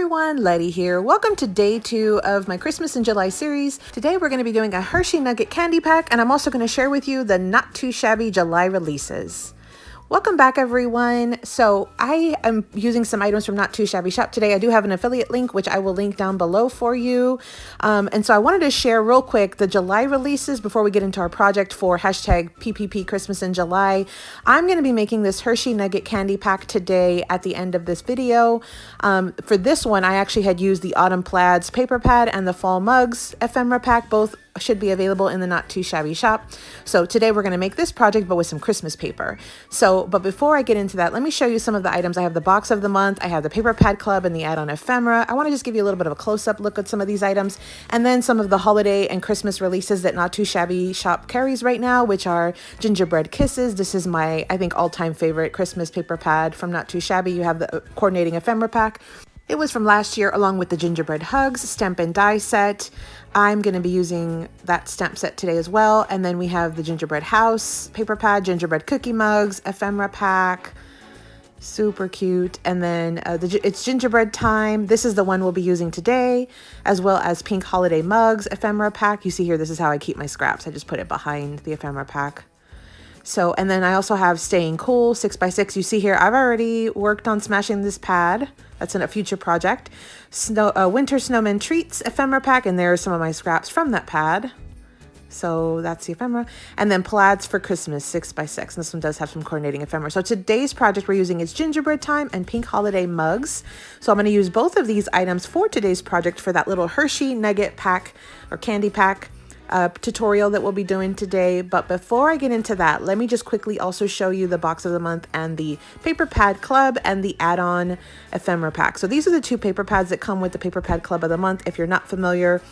everyone, Letty here. Welcome to day 2 of my Christmas in July series. Today we're going to be doing a Hershey Nugget candy pack, and I'm also going to share with you the not too shabby July releases. Welcome back, everyone. So I am using some items from Not Too Shabby Shop today. I do have an affiliate link, which I will link down below for you. And so I wanted to share real quick the July releases before we get into our project for hashtag PPP Christmas in July. I'm going to be making this Hershey Nugget candy pack today at the end of this video. For this one, I actually had used the Autumn Plaids paper pad and the Fall Mugs ephemera pack. Both should be available in the Not Too Shabby Shop. So today we're going to make this project, but with some Christmas paper. But before I get into that, let me show you some of the items. I have the box of the month, I have the paper pad club and the add-on ephemera. I want to just give you a little bit of a close-up look at some of these items, and then some of the holiday and Christmas releases that Not Too Shabby Shop carries right now, which are Gingerbread Kisses. This is my, I think, all-time favorite Christmas paper pad from Not Too Shabby. You have the coordinating ephemera pack. It was from last year, along with the Gingerbread Hugs stamp and die set. I'm going to be using that stamp set today as well. And then we have the Gingerbread House paper pad, Gingerbread Cookie Mugs, ephemera pack. Super cute. And then it's Gingerbread Time. This is the one we'll be using today, as well as Pink Holiday Mugs ephemera pack. You see here, this is how I keep my scraps. I just put it behind the ephemera pack. So, and then I also have Staying Cool 6x6. You see here, I've already worked on smashing this pad. That's in a future project. Winter Snowman Treats ephemera pack, and there are some of my scraps from that pad. So that's the ephemera. And then Plaids for Christmas 6x6. And this one does have some coordinating ephemera. So today's project we're using is Gingerbread Time and Pink Holiday Mugs. So I'm going to use both of these items for today's project for that little Hershey Nugget pack or candy pack tutorial that we'll be doing today. But before I get into that, let me just quickly also show you the box of the month and the paper pad club and the add-on ephemera pack. So these are the 2 paper pads that come with the paper pad club of the month. If you're not familiar,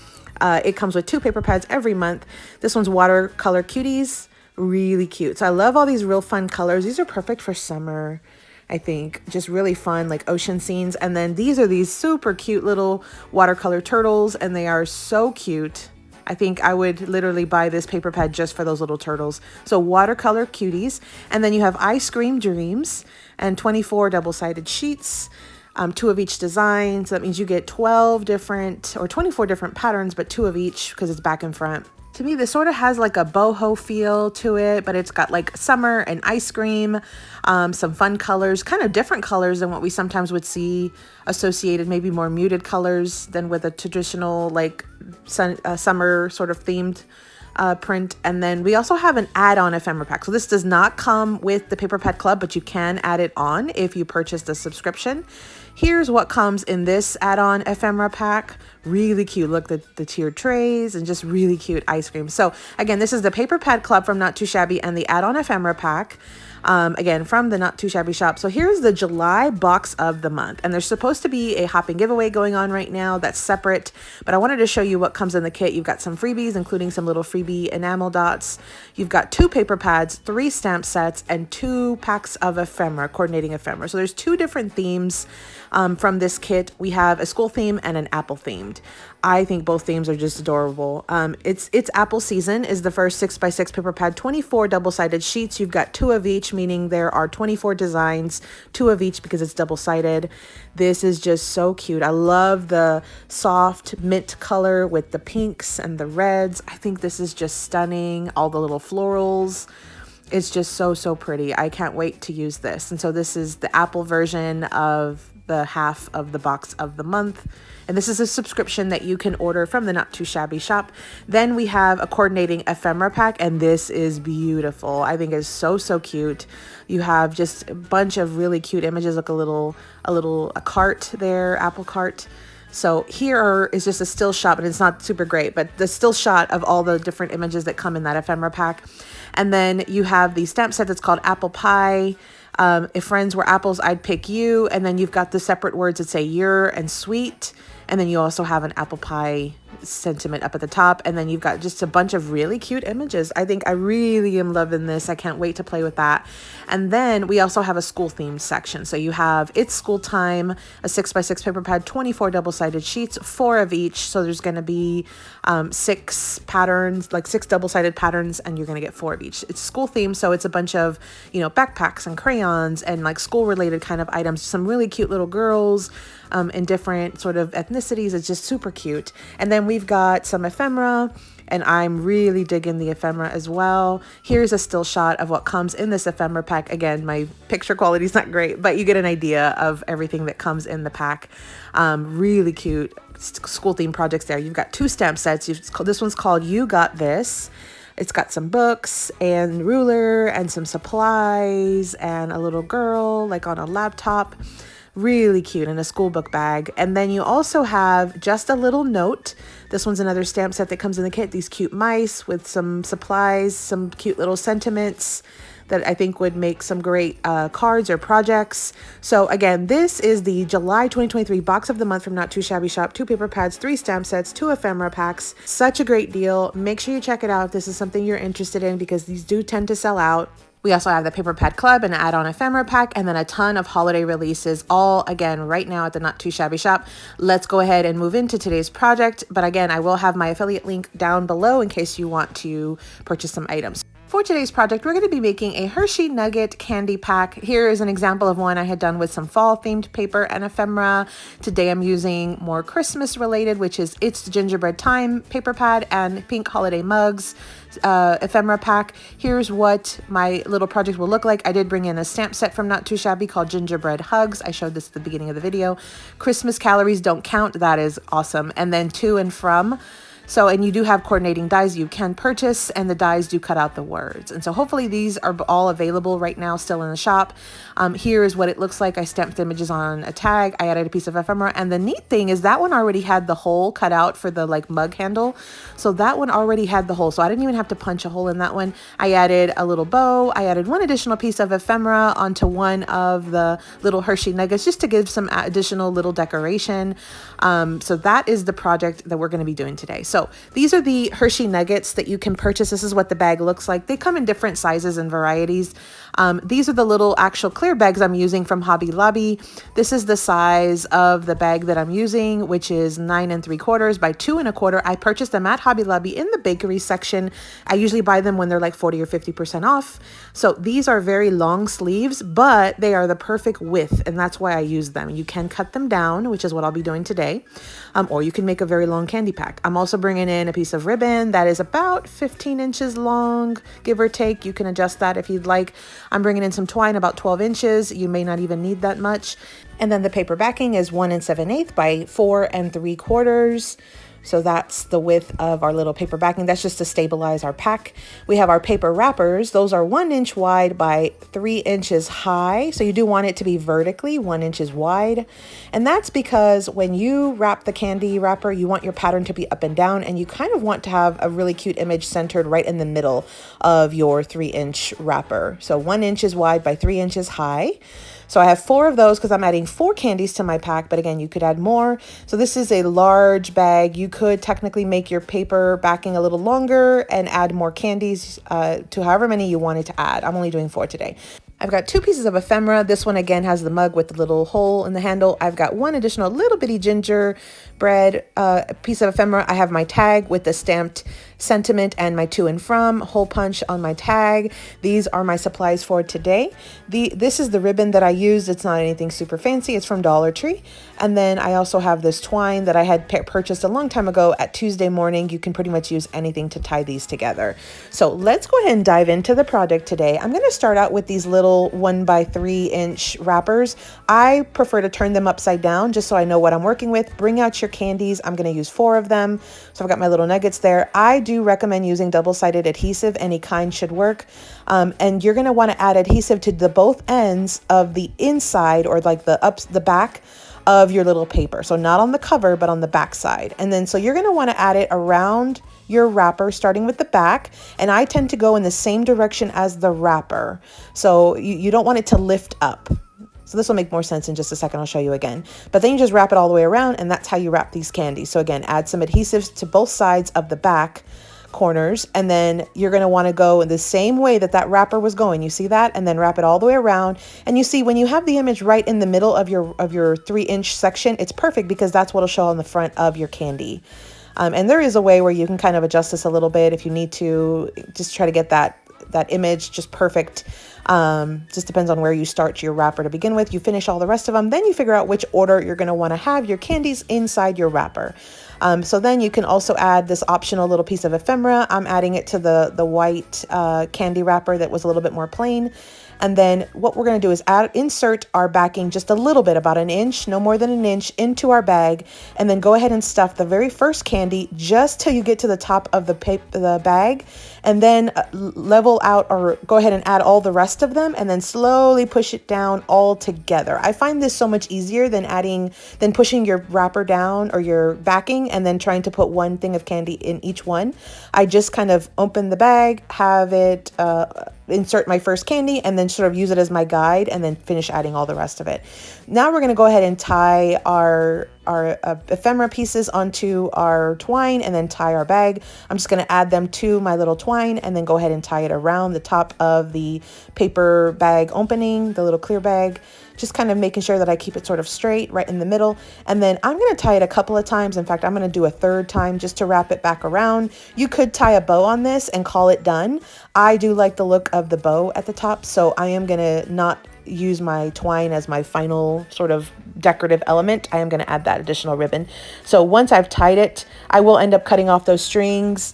it comes with 2 paper pads every month. This one's Watercolor Cuties, really cute. So I love all these real fun colors. These are perfect for summer, I think. Just really fun, like ocean scenes. And then these are these super cute little watercolor turtles, and they are so cute. I think I would literally buy this paper pad just for those little turtles. So Watercolor Cuties. And then you have Ice Cream Dreams and 24 double-sided sheets, 2 of each design. So that means you get 12 different or 24 different patterns, but 2 of each because it's back and front. To me, this sort of has like a boho feel to it, but it's got like summer and ice cream, some fun colors, kind of different colors than what we sometimes would see associated, maybe more muted colors than with a traditional like summer sort of themed print. And then we also have an add-on ephemera pack. So this does not come with the paper pad club, but you can add it on if you purchase the subscription. Here's what comes in this add-on ephemera pack. Really cute. Look, the tiered trays and just really cute ice cream. So again, this is the paper pad club from Not Too Shabby and the add-on ephemera pack. Again, from the Not Too Shabby Shop. So here's the July box of the month. And there's supposed to be a hopping giveaway going on right now that's separate. But I wanted to show you what comes in the kit. You've got some freebies, including some little freebie enamel dots. You've got 2 paper pads, 3 stamp sets, and 2 packs of ephemera, coordinating ephemera. So there's 2 different themes from this kit. We have a school theme and an apple themed. I think both themes are just adorable. It's apple season is the first 6x6 paper pad, 24 double-sided sheets. You've got 2 of each, meaning there are 24 designs, 2 of each because it's double-sided. This is just so cute. I love the soft mint color with the pinks and the reds. I think this is just stunning. All the little florals. It's just so, so pretty. I can't wait to use this. And so this is the apple version of the half of the box of the month. And this is a subscription that you can order from the Not Too Shabby Shop. Then we have a coordinating ephemera pack, and this is beautiful. I think it's so, so cute. You have just a bunch of really cute images. Look, a cart there, apple cart. So here is just a still shot, but it's not super great, but the still shot of all the different images that come in that ephemera pack. And then you have the stamp set that's called Apple Pie. If friends were apples, I'd pick you. And then you've got the separate words that say you're and sweet. And then you also have an apple pie sentiment up at the top, and then you've got just a bunch of really cute images. I think I really am loving this. I can't wait to play with that. And then we also have a school themed section. So you have It's School Time, a 6x6 paper pad, 24 double-sided sheets, 4 of each. So there's going to be 6 patterns, like 6 double-sided patterns, and you're going to get 4 of each. It's school themed, so it's a bunch of, you know, backpacks and crayons and like school related kind of items. Some really cute little girls in different sort of ethnicities. It's just super cute. And then we've got some ephemera, and I'm really digging the ephemera as well. Here's a still shot of what comes in this ephemera pack. Again, my picture quality is not great, but you get an idea of everything that comes in the pack. Really cute school theme projects there. You've got 2 stamp sets. This one's called You Got This. It's got some books and ruler and some supplies and a little girl like on a laptop. Really cute in a school book bag. And then you also have Just a Little Note. This one's another stamp set that comes in the kit. These cute mice with some supplies, some cute little sentiments that I think would make some great cards or projects. So again, this is the July 2023 box of the month from Not Too Shabby Shop. 2 paper pads, 3 stamp sets, 2 ephemera packs. Such a great deal. Make sure you check it out if this is something you're interested in, because these do tend to sell out. We also have the Paper Pad Club, an add-on ephemera pack, and then a ton of holiday releases, all again right now at the Not Too Shabby Shop. Let's go ahead and move into today's project. But again, I will have my affiliate link down below in case you want to purchase some items. For today's project, we're going to be making a Hershey Nugget candy pack. Here is an example of one I had done with some fall themed paper and ephemera. Today I'm using more Christmas related, which is It's Gingerbread Time paper pad and pink holiday mugs ephemera pack. Here's what my little project will look like. I did bring in a stamp set from Not Too Shabby called Gingerbread Hugs. I showed this at the beginning of the video. Christmas calories don't count. That is awesome. And then To and From. So, and you do have coordinating dies you can purchase, and the dies do cut out the words. And so hopefully these are all available right now still in the shop. Here is what it looks like. I stamped images on a tag. I added a piece of ephemera. And the neat thing is that one already had the hole cut out for the like mug handle. So that one already had the hole. So I didn't even have to punch a hole in that one. I added a little bow. I added 1 additional piece of ephemera onto one of the little Hershey nuggets just to give some additional little decoration. So that is the project that we're going to be doing today. So these are the Hershey nuggets that you can purchase. This is what the bag looks like. They come in different sizes and varieties. These are the little actual clear bags I'm using from Hobby Lobby. This is the size of the bag that I'm using, which is 9 3/4 by 2 1/4. I purchased them at Hobby Lobby in the bakery section. I usually buy them when they're like 40 or 50% off. So these are very long sleeves, but they are the perfect width, and that's why I use them. You can cut them down, which is what I'll be doing today, or you can make a very long candy pack. I'm also bringing in a piece of ribbon that is about 15 inches long, give or take. You can adjust that if you'd like. I'm bringing in some twine about 12 inches. You may not even need that much. And then the paper backing is 1 7/8 by 4 3/4. So that's the width of our little paper backing. That's just to stabilize our pack. We have our paper wrappers. Those are 1 inch wide by 3 inches high. So you do want it to be vertically 1 inch wide. And that's because when you wrap the candy wrapper, you want your pattern to be up and down, and you kind of want to have a really cute image centered right in the middle of your 3 inch wrapper. So 1 inch wide by 3 inches high. So I have 4 of those because I'm adding 4 candies to my pack, but again, you could add more. So this is a large bag. You could technically make your paper backing a little longer and add more candies to however many you wanted to add. I'm only doing 4 today. I've got 2 pieces of ephemera. This one again has the mug with the little hole in the handle. I've got 1 additional little bitty gingerbread piece of ephemera. I have my tag with the stamped sentiment and my To and From hole punch on my tag. These are my supplies for today. This is the ribbon that I used. It's not anything super fancy. It's from Dollar Tree. And then I also have this twine that I had purchased a long time ago at Tuesday Morning. You can pretty much use anything to tie these together. So let's go ahead and dive into the project today. I'm going to start out with these little 1 by 3 inch wrappers. I prefer to turn them upside down just so I know what I'm working with. Bring out your candies. I'm going to use 4 of them. So I've got my little nuggets there. I do recommend using double-sided adhesive. Any kind should work. And you're going to want to add adhesive to the both ends of the inside, or like the back of your little paper. So not on the cover, but on the back side. And then so you're going to want to add it around your wrapper, starting with the back. And I tend to go in the same direction as the wrapper. So you don't want it to lift up. So this will make more sense in just a second. I'll show you again. But then you just wrap it all the way around, and that's how you wrap these candies. So again, add some adhesives to both sides of the back corners, and then you're going to want to go in the same way that that wrapper was going. You see that? And then wrap it all the way around. And you see when you have the image right in the middle of your 3-inch section, it's perfect because that's what'll show on the front of your candy. And there is a way where you can kind of adjust this a little bit if you need to, just try to get that image just perfect. Just depends on where you start your wrapper to begin with. You finish all the rest of them, then you figure out which order you're going to want to have your candies inside your wrapper. So then you can also add this optional little piece of ephemera. I'm adding it to the white candy wrapper that was a little bit more plain. And then what we're going to do is insert our backing just a little bit, about an inch, no more than an inch, into our bag, and then go ahead and stuff the very first candy just till you get to the top of the bag, and then level out or go ahead and add all the rest of them, and then slowly push it down all together. I find this so much easier than pushing your wrapper down or your backing and then trying to put one thing of candy in each one. I just kind of open the bag, have it insert my first candy, and then sort of use it as my guide, and then finish adding all the rest of it. Now we're going to go ahead and tie our ephemera pieces onto our twine, and then tie our bag. I'm just going to add them to my little twine, and then go ahead and tie it around the top of the paper bag opening, the little clear bag, just kind of making sure that I keep it sort of straight right in the middle. And then I'm going to tie it a couple of times. In fact, I'm going to do a third time just to wrap it back around. You could tie a bow on this and call it done. I do like the look of the bow at the top, so I am going to not use my twine as my final sort of decorative element. I am going to add that additional ribbon. So once I've tied it, I will end up cutting off those strings.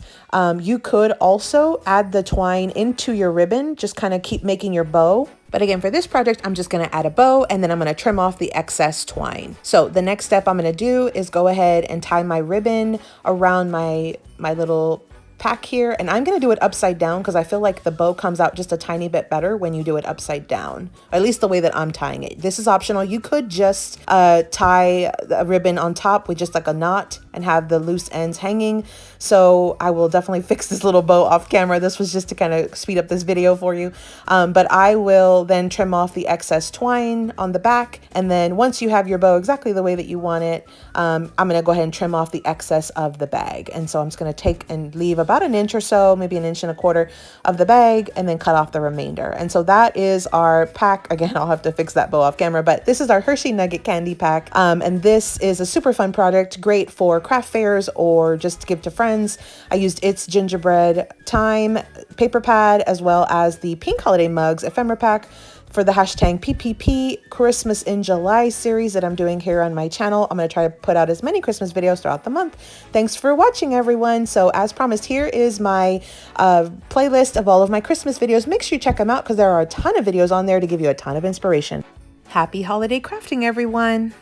You could also add the twine into your ribbon, just kind of keep making your bow. But again, for this project, I'm just going to add a bow, and then I'm going to trim off the excess twine. So the next step I'm going to do is go ahead and tie my ribbon around my little pack here, and I'm going to do it upside down because I feel like the bow comes out just a tiny bit better when you do it upside down, or at least the way that I'm tying it. This is optional. You could just tie a ribbon on top with just like a knot and have the loose ends hanging. So I will definitely fix this little bow off camera. This was just to kind of speed up this video for you. But I will then trim off the excess twine on the back. And then once you have your bow exactly the way that you want it, I'm going to go ahead and trim off the excess of the bag. And so I'm just going to take and leave about an inch or so, maybe an inch and a quarter of the bag, and then cut off the remainder. And so that is our pack. Again, I'll have to fix that bow off camera, but this is our Hershey Nugget candy pack. And this is a super fun project, great for craft fairs or just to give to friends. I used its gingerbread time paper pad, as well as the pink holiday mugs ephemera pack for the hashtag PPP Christmas in July series that I'm doing here on my channel. I'm going to try to put out as many Christmas videos throughout the month. Thanks for watching, everyone. So as promised, here is my playlist of all of my Christmas videos. Make sure you check them out because there are a ton of videos on there to give you a ton of inspiration. Happy holiday crafting, everyone.